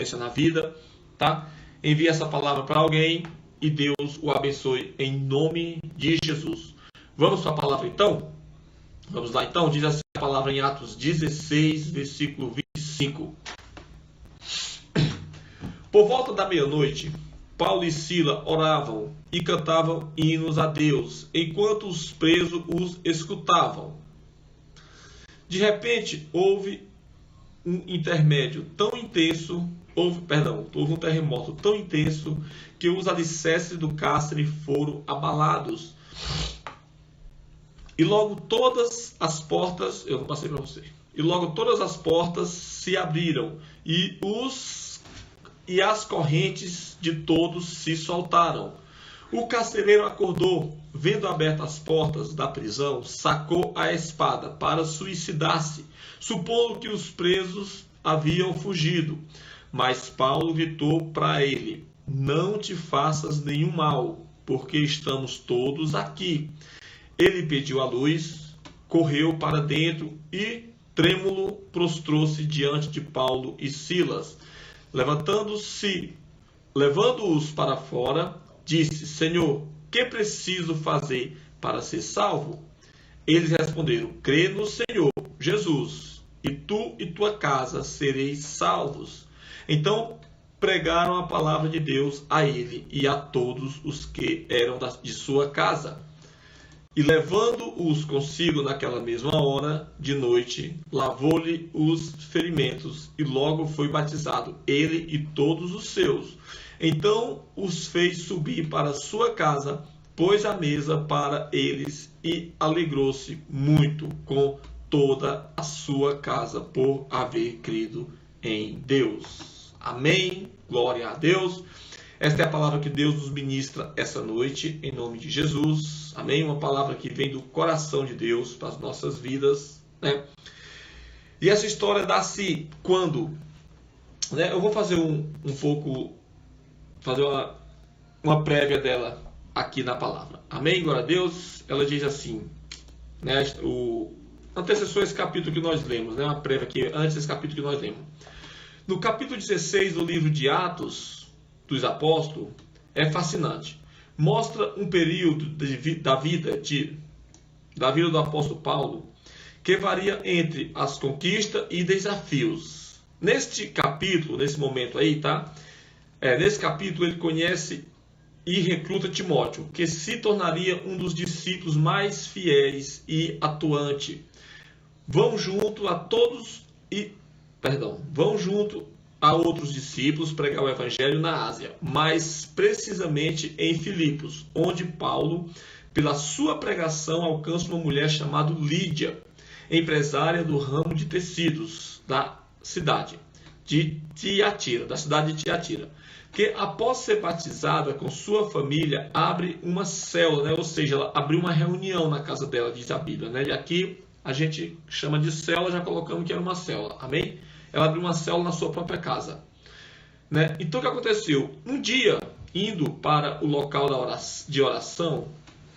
consequência na vida, tá? Envie essa palavra para alguém e Deus o abençoe em nome de Jesus. Vamos para a palavra então? Vamos lá então, diz assim a palavra em Atos 16, versículo 25. Por volta da meia-noite, Paulo e Sila oravam e cantavam hinos a Deus, enquanto os presos os escutavam. De repente, houve um terremoto tão intenso que os alicerces do cárcere foram abalados. E logo todas as portas, se abriram e as correntes de todos se soltaram. O carcereiro acordou, vendo abertas as portas da prisão, sacou a espada para suicidar-se, supondo que os presos haviam fugido. Mas Paulo gritou para ele: não te faças nenhum mal, porque estamos todos aqui. Ele pediu a luz, correu para dentro e, trêmulo, prostrou-se diante de Paulo e Silas. Levando-os para fora, disse: Senhor, que preciso fazer para ser salvo? Eles responderam: crê no Senhor Jesus, e tu e tua casa sereis salvos. Então pregaram a palavra de Deus a ele e a todos os que eram de sua casa. E levando-os consigo naquela mesma hora de noite, lavou-lhe os ferimentos e logo foi batizado, ele e todos os seus. Então os fez subir para sua casa, pôs a mesa para eles e alegrou-se muito com toda a sua casa por haver crido em Deus. Amém. Glória a Deus. Esta é a palavra que Deus nos ministra essa noite, em nome de Jesus. Amém? Uma palavra que vem do coração de Deus para as nossas vidas, né? E essa história dá-se quando, né? Eu vou fazer uma prévia dela aqui na palavra. Amém? Glória a Deus. Ela diz assim, né? Antecessor esse capítulo que nós lemos, né? Uma prévia aqui antes desse capítulo que nós lemos. No capítulo 16 do livro de Atos dos Apóstolos, é fascinante. Mostra um período da vida do apóstolo Paulo que varia entre as conquistas e desafios. Neste capítulo, nesse momento aí, tá? Nesse capítulo ele conhece e recruta Timóteo, que se tornaria um dos discípulos mais fiéis e atuante. Vão junto a outros discípulos pregar o evangelho na Ásia, mais precisamente em Filipos, onde Paulo, pela sua pregação, alcança uma mulher chamada Lídia, empresária do ramo de tecidos da cidade de Tiatira, que após ser batizada com sua família, abre uma célula, né? Ou seja, ela abriu uma reunião na casa dela, diz a Bíblia, né? E aqui a gente chama de célula, já colocamos que era uma célula, amém? Ela abriu uma célula na sua própria casa, né? Então o que aconteceu? Um dia, indo para o local de oração,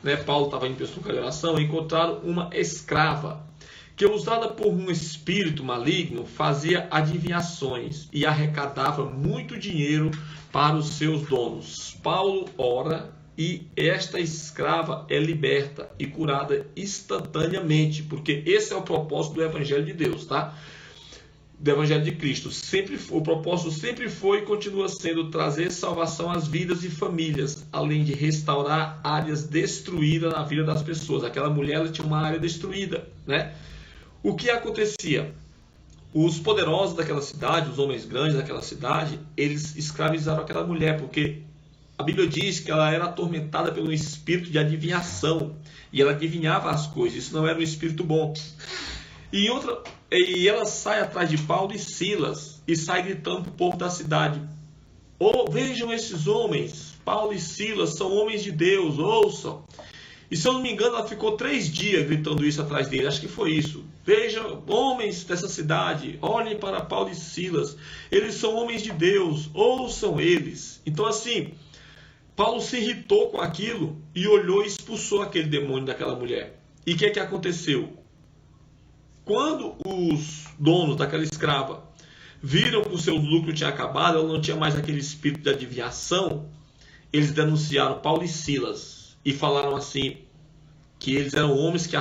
né? Paulo estava indo para esse lugar de oração, e encontraram uma escrava que, usada por um espírito maligno, fazia adivinhações e arrecadava muito dinheiro para os seus donos. Paulo ora e esta escrava é liberta e curada instantaneamente, porque esse é o propósito do Evangelho de Deus, tá? Do Evangelho de Cristo. O propósito sempre foi e continua sendo trazer salvação às vidas e famílias, além de restaurar áreas destruídas na vida das pessoas. Aquela mulher, ela tinha uma área destruída, né? O que acontecia? Os poderosos daquela cidade, os homens grandes daquela cidade, eles escravizaram aquela mulher, porque a Bíblia diz que ela era atormentada pelo espírito de adivinhação, e ela adivinhava as coisas. Isso não era um espírito bom. E ela sai atrás de Paulo e Silas e sai gritando para o povo da cidade: vejam esses homens, Paulo e Silas são homens de Deus, ouçam. E se eu não me engano, ela ficou 3 dias gritando isso atrás dele, acho que foi isso. Vejam, homens dessa cidade, olhem para Paulo e Silas, eles são homens de Deus, ouçam eles. Então assim, Paulo se irritou com aquilo e olhou e expulsou aquele demônio daquela mulher. E o que é que aconteceu? Quando os donos daquela escrava viram que o seu lucro tinha acabado, ela não tinha mais aquele espírito de adivinhação, eles denunciaram Paulo e Silas e falaram assim, que eles eram homens que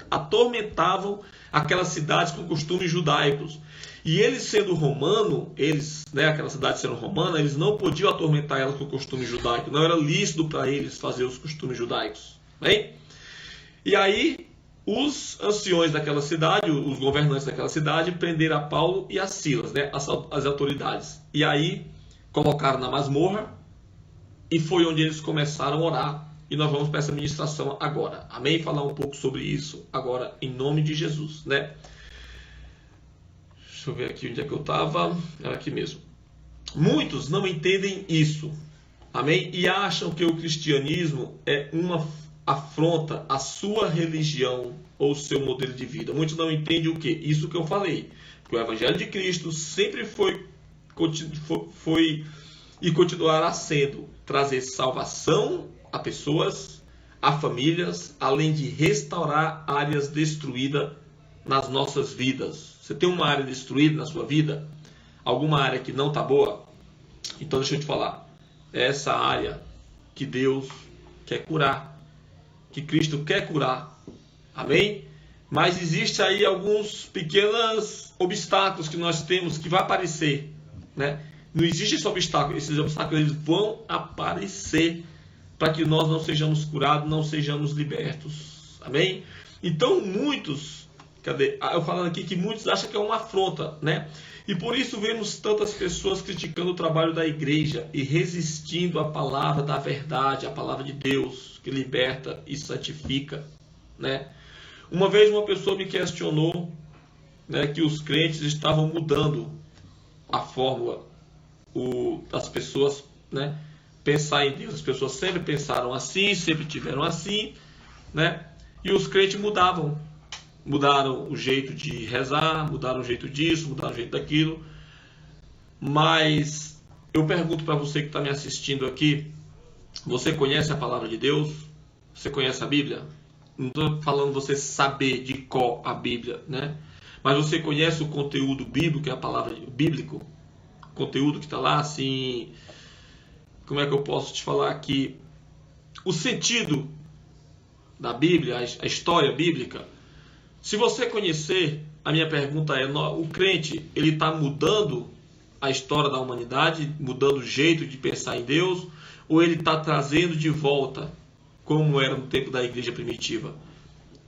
atormentavam aquelas cidades com costumes judaicos. E eles sendo romano, aquela cidade sendo romana, eles não podiam atormentar elas com costumes judaicos. Não era lícito para eles fazer os costumes judaicos. Bem? E aí, os anciões daquela cidade, os governantes daquela cidade, prenderam a Paulo e a Silas, né, as autoridades. E aí, colocaram na masmorra, e foi onde eles começaram a orar. E nós vamos para essa ministração agora. Amém? Falar um pouco sobre isso agora, em nome de Jesus, né? Deixa eu ver aqui onde é que eu estava. Era aqui mesmo. Muitos não entendem isso. Amém? E acham que o cristianismo é uma afronta à sua religião ou seu modelo de vida. Muitos não entendem o quê? Isso que eu falei. Que o Evangelho de Cristo sempre foi e continuará sendo trazer salvação a pessoas, a famílias, além de restaurar áreas destruídas nas nossas vidas. Você tem uma área destruída na sua vida? Alguma área que não está boa? Então deixa eu te falar. É essa área que Deus quer curar. Que Cristo quer curar. Amém? Mas existe aí alguns pequenos obstáculos que nós temos que vai aparecer, né? Não existe esse obstáculo. Esses obstáculos eles vão aparecer para que nós não sejamos curados, não sejamos libertos. Amém? Então muitos, eu falando aqui que muitos acham que é uma afronta, né? E por isso vemos tantas pessoas criticando o trabalho da igreja e resistindo à palavra da verdade, à palavra de Deus, que liberta e santifica, né? Uma vez uma pessoa me questionou, né, que os crentes estavam mudando a fórmula das pessoas, né, pensar em Deus. As pessoas sempre pensaram assim, sempre tiveram assim, né? E os crentes mudaram o jeito de rezar, mudaram o jeito disso, mudaram o jeito daquilo. Mas eu pergunto para você que está me assistindo aqui, você conhece a palavra de Deus? Você conhece a Bíblia? Não estou falando você saber de cor a Bíblia, né? Mas você conhece o conteúdo bíblico, que é a palavra bíblico? O conteúdo que está lá, assim... Como é que eu posso te falar aqui? O sentido da Bíblia, a história bíblica. Se você conhecer, a minha pergunta é, o crente, ele está mudando a história da humanidade, mudando o jeito de pensar em Deus, ou ele está trazendo de volta, como era no tempo da igreja primitiva,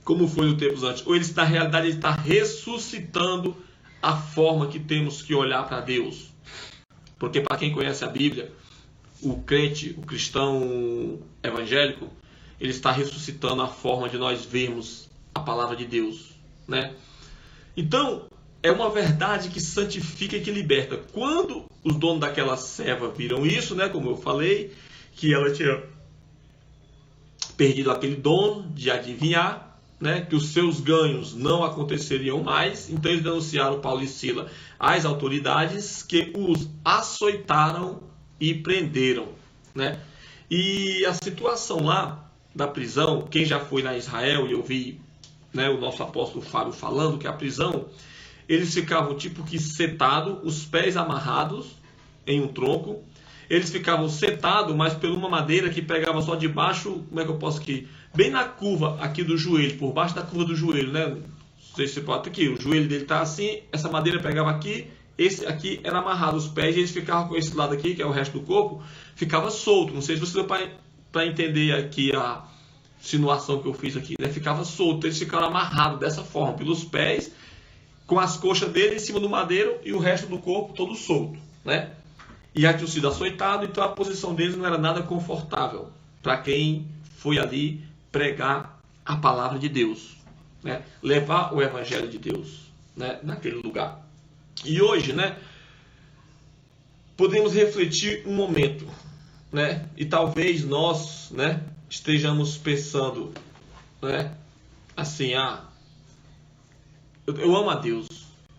como foi no tempos antes, ou ele está, na realidade, ele está ressuscitando a forma que temos que olhar para Deus. Porque para quem conhece a Bíblia, o crente, o cristão evangélico, ele está ressuscitando a forma de nós vermos a palavra de Deus, né? Então, é uma verdade que santifica e que liberta. Quando os donos daquela serva viram isso, né, como eu falei, que ela tinha perdido aquele dom de adivinhar, né, que os seus ganhos não aconteceriam mais, então eles denunciaram Paulo e Silas às autoridades, que os açoitaram e prenderam, né? E a situação lá da prisão, quem já foi na Israel, e eu vi, né, o nosso apóstolo Fábio falando que a prisão, eles ficavam tipo que sentados, os pés amarrados em um tronco, eles ficavam sentados, mas por uma madeira que pegava só debaixo, como é que eu posso aqui? Bem na curva aqui do joelho, por baixo da curva do joelho, né? Não sei se você pode aqui, o joelho dele tá assim, essa madeira pegava aqui, esse aqui era amarrado, os pés, e eles ficavam com esse lado aqui, que é o resto do corpo, ficava solto. Não sei se você deu para entender aqui a insinuação que eu fiz aqui, né? Ficava solto, eles ficaram amarrados dessa forma, pelos pés, com as coxas dele em cima do madeiro e o resto do corpo todo solto, né? E já tinham sido açoitados, então a posição deles não era nada confortável para quem foi ali pregar a palavra de Deus, né? Levar o evangelho de Deus, né, naquele lugar. E hoje, né, podemos refletir um momento, né, e talvez nós, né, estejamos pensando, né, assim, eu amo a Deus,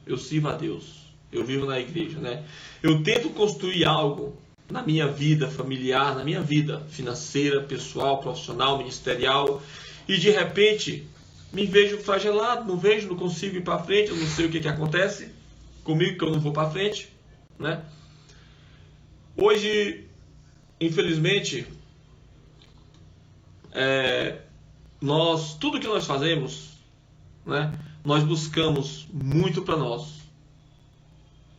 eu sirvo a Deus, eu vivo na igreja, né, eu tento construir algo na minha vida familiar, na minha vida financeira, pessoal, profissional, ministerial, e de repente me vejo flagelado, não consigo ir para frente, eu não sei o que acontece. comigo que eu não vou para frente, né? Hoje, infelizmente, tudo que nós fazemos, né, nós buscamos muito para nós.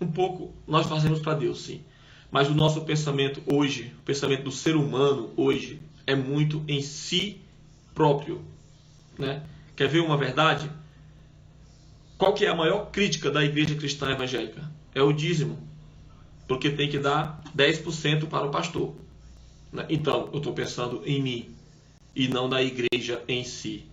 Um pouco nós fazemos para Deus, sim. Mas o nosso pensamento hoje, o pensamento do ser humano hoje, é muito em si próprio, né? Quer ver uma verdade? Qual que é a maior crítica da igreja cristã evangélica? É o dízimo. Porque tem que dar 10% para o pastor, né? Então, eu estou pensando em mim e não na igreja em si.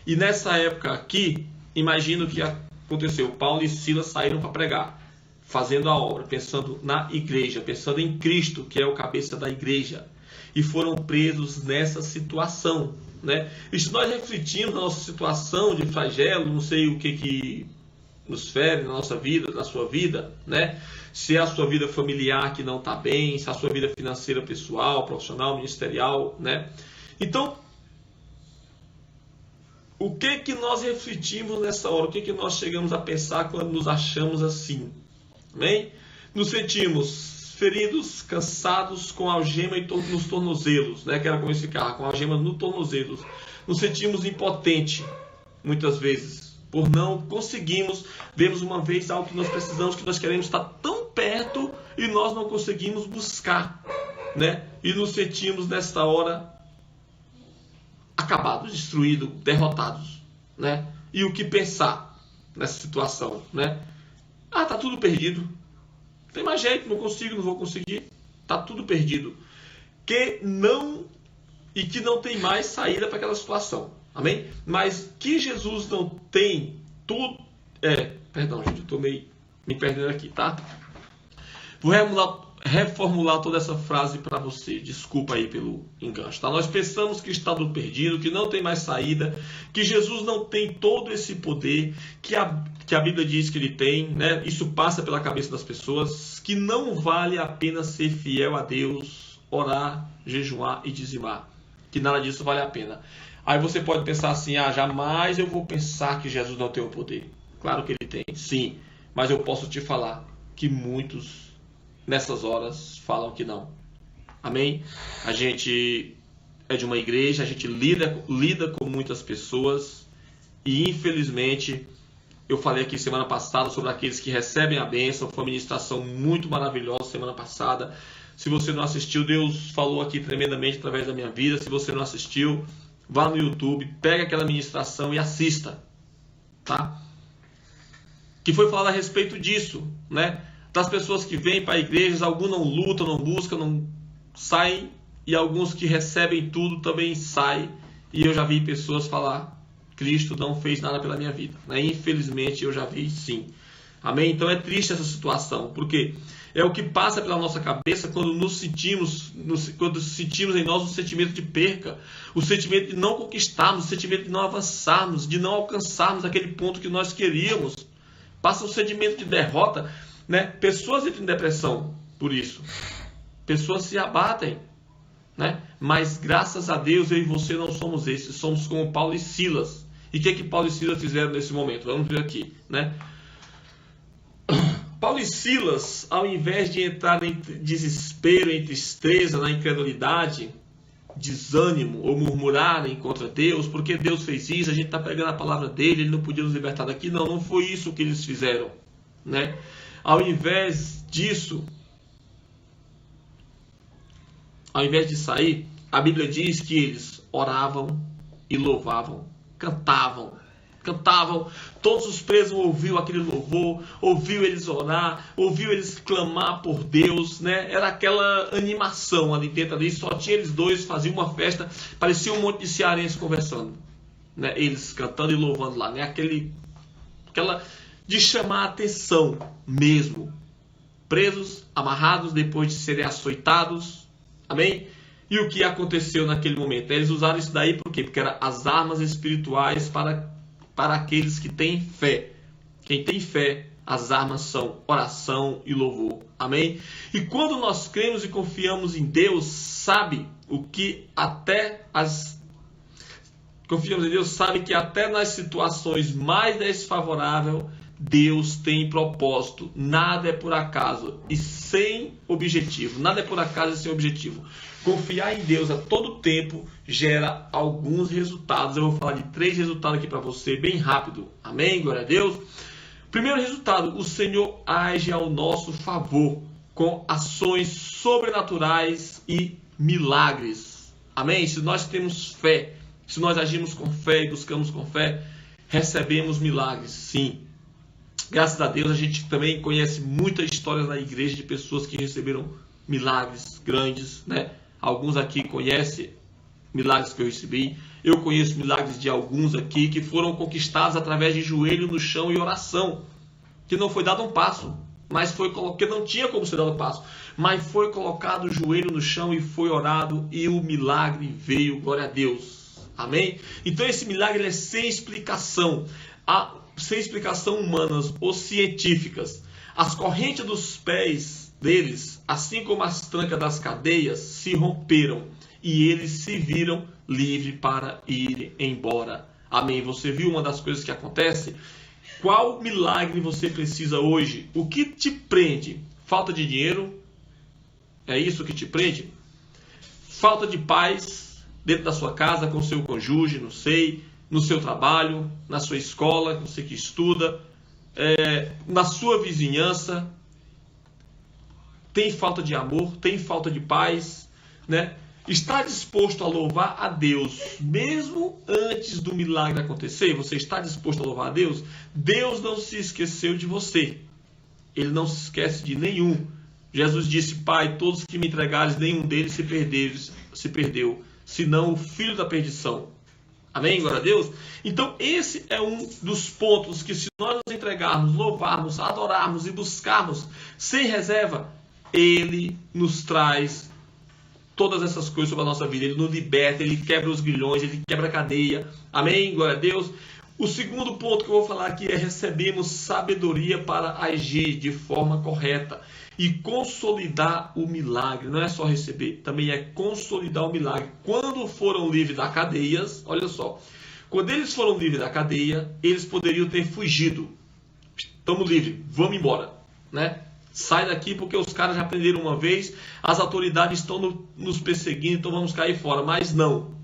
E nessa época aqui, imagino o que aconteceu. Paulo e Silas saíram para pregar, fazendo a obra, pensando na igreja, pensando em Cristo, que é o cabeça da igreja. E foram presos nessa situação, né? E se nós refletimos na nossa situação de flagelo, não sei o que nos fere na nossa vida, na sua vida, né? Se é a sua vida familiar que não está bem, se é a sua vida financeira, pessoal, profissional, ministerial, né? Então, o que nós refletimos nessa hora? O que nós chegamos a pensar quando nos achamos assim? Amém? Nos sentimos feridos, cansados, com algema nos tornozelos, né? Que era como esse carro, com algema no tornozelo. Nos sentimos impotentes, muitas vezes, por não conseguirmos, vemos uma vez algo que nós precisamos, que nós queremos estar tão perto e nós não conseguimos buscar, né? E nos sentimos nesta hora acabados, destruídos, derrotados, né? E o que pensar nessa situação, né? Ah, tá tudo perdido. Não tem mais jeito, não consigo, não vou conseguir. Tá tudo perdido. Que não tem mais saída para aquela situação. Amém? Mas que Jesus não tem tudo. Perdão, gente, eu tô me perdendo aqui, tá? Vou reformular toda essa frase para você. Desculpa aí pelo enganche, tá? Nós pensamos que está tudo perdido, que não tem mais saída, que Jesus não tem todo esse poder que a Bíblia diz que ele tem, né? Isso passa pela cabeça das pessoas, que não vale a pena ser fiel a Deus, orar, jejuar e dizimar, que nada disso vale a pena. Aí você pode pensar assim: jamais eu vou pensar que Jesus não tem o poder. Claro que ele tem, sim, mas eu posso te falar que muitos nessas horas falam que não. Amém? A gente é de uma igreja, a gente lida com muitas pessoas e infelizmente, eu falei aqui semana passada sobre aqueles que recebem a bênção. Foi uma ministração muito maravilhosa semana passada. Se você não assistiu, Deus falou aqui tremendamente através da minha vida. Se você não assistiu, vá no YouTube, pega aquela ministração e assista, tá? Que foi falado a respeito disso, né? Das pessoas que vêm para igrejas, alguns não lutam, não buscam, não saem, e alguns que recebem tudo também saem. E eu já vi pessoas falar: Cristo não fez nada pela minha vida, né? Infelizmente eu já vi, sim. Amém? Então é triste essa situação, porque é o que passa pela nossa cabeça quando sentimos em nós o sentimento de perca, o sentimento de não conquistarmos, o sentimento de não avançarmos, de não alcançarmos aquele ponto que nós queríamos. Passa um sentimento de derrota, né? Pessoas entram em depressão por isso. Pessoas se abatem, né? Mas graças a Deus eu e você não somos esses. Somos como Paulo e Silas. E o que Paulo e Silas fizeram nesse momento? Vamos ver aqui, né? Paulo e Silas, ao invés de entrar em desespero, em tristeza, na incredulidade, desânimo ou murmurarem contra Deus, porque Deus fez isso, a gente está pegando a palavra dele, ele não podia nos libertar daqui. Não foi isso que eles fizeram, né? Ao invés disso, ao invés de sair, a Bíblia diz que eles oravam e louvavam, cantavam. Todos os presos ouviu aquele louvor, ouviu eles orar, ouviu eles clamar por Deus, né? Era aquela animação ali dentro, ali só tinha eles dois, faziam uma festa, parecia um monte de cearense conversando, né? Eles cantando e louvando lá, né? Aquela de chamar a atenção mesmo. Presos, amarrados, depois de serem açoitados, amém? E o que aconteceu naquele momento? Eles usaram isso daí por quê? Porque eram as armas espirituais para aqueles que têm fé. Quem tem fé, as armas são oração e louvor. Amém? E quando nós cremos e confiamos em Deus, sabe que até nas situações mais desfavoráveis, Deus tem propósito, nada é por acaso e sem objetivo, nada é por acaso e sem objetivo. Confiar em Deus a todo tempo gera alguns resultados. Eu vou falar de 3 resultados aqui para você, bem rápido. Amém? Glória a Deus. Primeiro resultado, o Senhor age ao nosso favor com ações sobrenaturais e milagres. Amém? Se nós temos fé, se nós agimos com fé e buscamos com fé, recebemos milagres, sim. Graças a Deus, a gente também conhece muitas histórias na igreja de pessoas que receberam milagres grandes, né? Alguns aqui conhecem milagres que eu recebi. Eu conheço milagres de alguns aqui que foram conquistados através de joelho no chão e oração. Que não foi dado um passo, mas foi que não tinha como ser dado um passo. Mas foi colocado o joelho no chão e foi orado e o milagre veio, glória a Deus. Amém? Então esse milagre é sem explicação. Sem explicação humanas ou científicas. As correntes dos pés deles, assim como as trancas das cadeias, se romperam e eles se viram livres para ir embora. Amém? Você viu uma das coisas que acontece? Qual milagre você precisa hoje? O que te prende? Falta de dinheiro? É isso que te prende? Falta de paz dentro da sua casa, com seu cônjuge, não sei, no seu trabalho, na sua escola, você que estuda, na sua vizinhança. Tem falta de amor, tem falta de paz, né? Está disposto a louvar a Deus mesmo antes do milagre acontecer? Você está disposto a louvar a Deus? Deus não se esqueceu de você. Ele não se esquece de nenhum. Jesus disse: Pai, todos que me entregares, nenhum deles se perdeu, senão o filho da perdição. Amém? Glória a Deus. Então esse é um dos pontos que, se nós nos entregarmos, louvarmos, adorarmos e buscarmos sem reserva, Ele nos traz todas essas coisas sobre a nossa vida. Ele nos liberta, Ele quebra os grilhões, Ele quebra a cadeia. Amém? Glória a Deus. O segundo ponto que eu vou falar aqui é: recebemos sabedoria para agir de forma correta e consolidar o milagre. Não é só receber, também é consolidar o milagre. Quando foram livres das cadeias, olha só, quando eles foram livres da cadeia, eles poderiam ter fugido. Estamos livres, vamos embora, né? Sai daqui porque os caras já prenderam uma vez, as autoridades estão nos perseguindo, então vamos cair fora. Mas não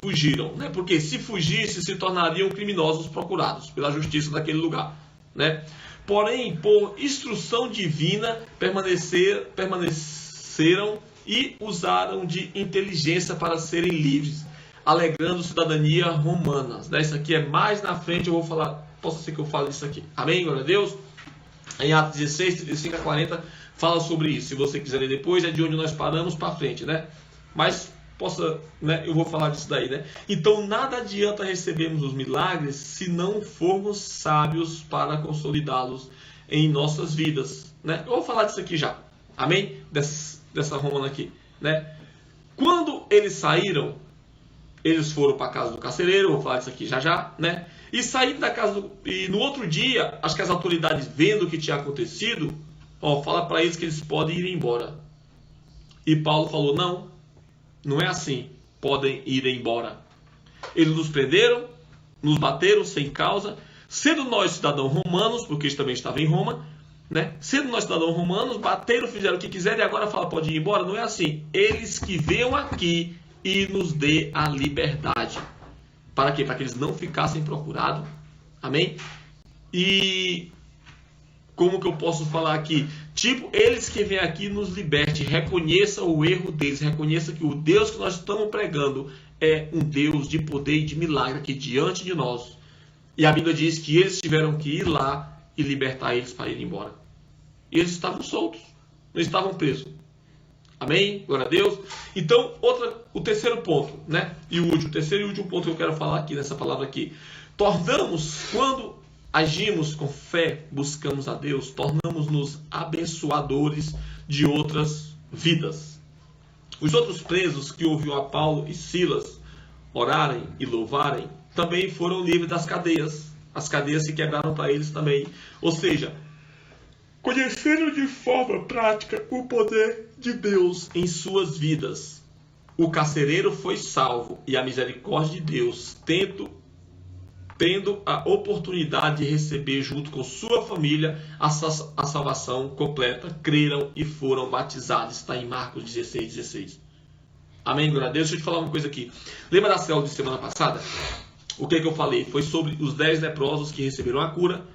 fugiram, né? Porque se fugisse, se tornariam criminosos procurados pela justiça daquele lugar, né? Porém, por instrução divina, permaneceram e usaram de inteligência para serem livres, alegando cidadania romana, né? Isso aqui é mais na frente, eu vou falar, posso ser que eu fale isso aqui. Amém? Glória a Deus. Em Atos 16, 35 a 40, fala sobre isso. Se você quiser ler depois, é de onde nós paramos para frente, né? Mas eu vou falar disso daí, né? Então nada adianta recebermos os milagres se não formos sábios para consolidá-los em nossas vidas, né? Eu vou falar disso aqui já, amém? Dessa romana aqui, né? Quando eles saíram, eles foram para a casa do carcereiro, eu vou falar disso aqui já, né? E saíram da casa e no outro dia, acho que as autoridades, vendo o que tinha acontecido, fala para eles que eles podem ir embora. E Paulo falou: não é assim, podem ir embora. Eles nos prenderam, nos bateram sem causa, sendo nós cidadãos romanos, porque eles também estavam em Roma, né? Sendo nós cidadãos romanos, bateram, fizeram o que quiserem e agora fala pode ir embora. Não é assim. Eles que venham aqui e nos dê a liberdade. Para quê? Para que eles não ficassem procurados. Amém? E como que eu posso falar aqui? Tipo, eles que vêm aqui nos liberte, reconheça o erro deles, reconheça que o Deus que nós estamos pregando é um Deus de poder e de milagre aqui diante de nós. E a Bíblia diz que eles tiveram que ir lá e libertar eles para ir embora. E eles estavam soltos, não estavam presos. Amém? Glória a Deus. Então, o terceiro ponto, né? O terceiro e último ponto que eu quero falar aqui nessa palavra aqui. Quando agimos com fé, buscamos a Deus, tornamos-nos abençoadores de outras vidas. Os outros presos que ouviram a Paulo e Silas orarem e louvarem, também foram livres das cadeias. As cadeias se quebraram para eles também. Ou seja, conheceram de forma prática o poder de Deus em suas vidas. O carcereiro foi salvo e a misericórdia de Deus, tendo tendo a oportunidade de receber junto com sua família a salvação completa, creram e foram batizados. Está em Marcos 16:16. Amém, glória a Deus. Deixa eu te falar uma coisa aqui. Lembra da célula de semana passada? O que eu falei? Foi sobre os 10 leprosos que receberam a cura,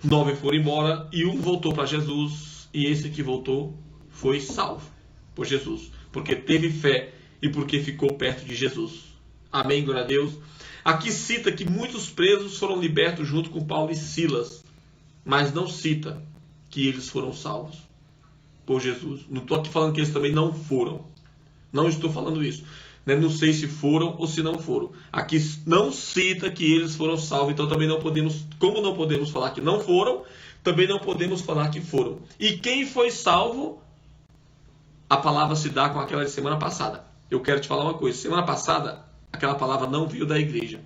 9 foram embora e um voltou para Jesus, e esse que voltou foi salvo por Jesus, porque teve fé e porque ficou perto de Jesus. Amém, glória a Deus. Aqui cita que muitos presos foram libertos junto com Paulo e Silas, mas não cita que eles foram salvos por Jesus. Não estou aqui falando que eles também não foram. Não estou falando isso. Não sei se foram ou se não foram. Aqui não cita que eles foram salvos, então também não podemos, como não podemos falar que não foram, também não podemos falar que foram. E quem foi salvo, a palavra se dá com aquela de semana passada. Eu quero te falar uma coisa. Semana passada, aquela palavra não veio da igreja.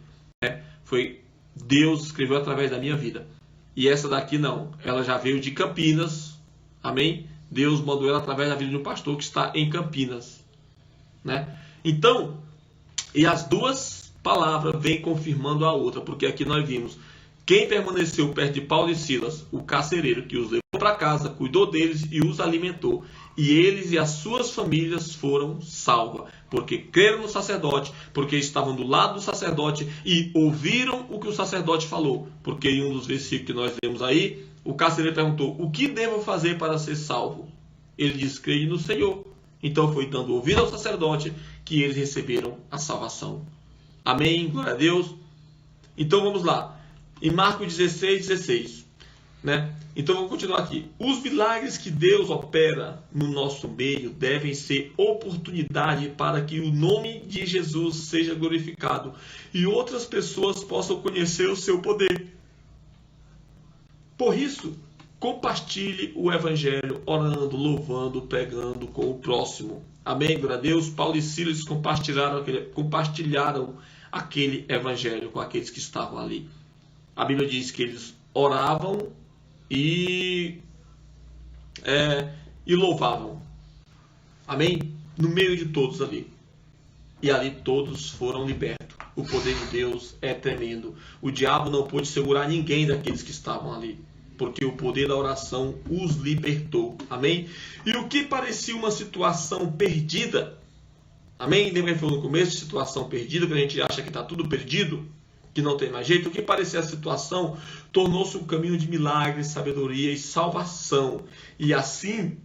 Foi Deus escreveu através da minha vida. E essa daqui não. Ela já veio de Campinas. Amém? Deus mandou ela através da vida de um pastor que está em Campinas. Então, e as duas palavras vêm confirmando a outra. Porque aqui nós vimos quem permaneceu perto de Paulo e Silas, o carcereiro que os levou para casa, cuidou deles e os alimentou. E eles e as suas famílias foram salvas, porque creram no sacerdote, porque estavam do lado do sacerdote e ouviram o que o sacerdote falou. Porque em um dos versículos que nós lemos aí, o carcereiro perguntou: o que devo fazer para ser salvo? Ele disse: creia no Senhor. Então foi dando ouvido ao sacerdote que eles receberam a salvação. Amém? Glória a Deus. Então vamos lá. Em Marcos 16:16. Então vamos continuar aqui. Os milagres que Deus opera no nosso meio devem ser oportunidade para que o nome de Jesus seja glorificado e outras pessoas possam conhecer o seu poder. Por isso, compartilhe o evangelho, orando, louvando, pregando com o próximo. Amém, glória a Deus. Paulo e Silas compartilharam aquele evangelho com aqueles que estavam ali. A Bíblia diz que eles oravam e louvavam. Amém? No meio de todos ali. E ali todos foram libertos. O poder de Deus é tremendo. O diabo não pôde segurar ninguém daqueles que estavam ali, porque o poder da oração os libertou. Amém? E o que parecia uma situação perdida, amém? Lembra que falou no começo, situação perdida, que a gente acha que está tudo perdido, que não tem mais jeito. O que parecia a situação tornou-se um caminho de milagre, sabedoria e salvação. E assim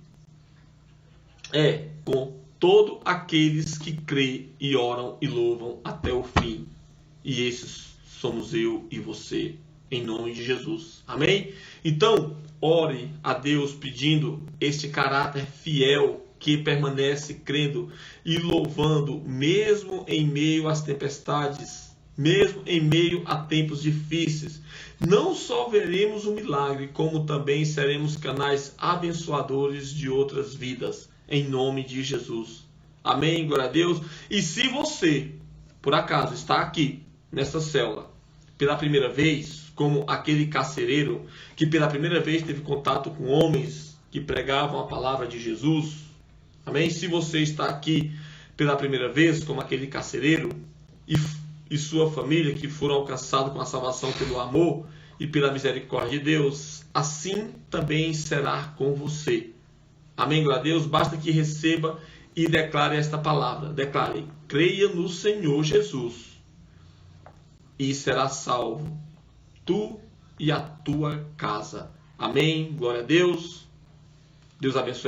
é com todos aqueles que creem e oram e louvam até o fim. E esses somos eu e você, em nome de Jesus. Amém? Então, ore a Deus pedindo este caráter fiel que permanece crendo e louvando, mesmo em meio às tempestades, mesmo em meio a tempos difíceis. Não só veremos o milagre, como também seremos canais abençoadores de outras vidas, em nome de Jesus. Amém, glória a Deus. E se você, por acaso, está aqui, nessa célula, pela primeira vez, como aquele carcereiro, que pela primeira vez teve contato com homens que pregavam a palavra de Jesus, amém? Se você está aqui pela primeira vez, como aquele carcereiro, e sua família que foram alcançados com a salvação pelo amor e pela misericórdia de Deus, assim também será com você. Amém, glória a Deus. Basta que receba e declare esta palavra. Declare: creia no Senhor Jesus e será salvo, tu e a tua casa. Amém, glória a Deus. Deus abençoe.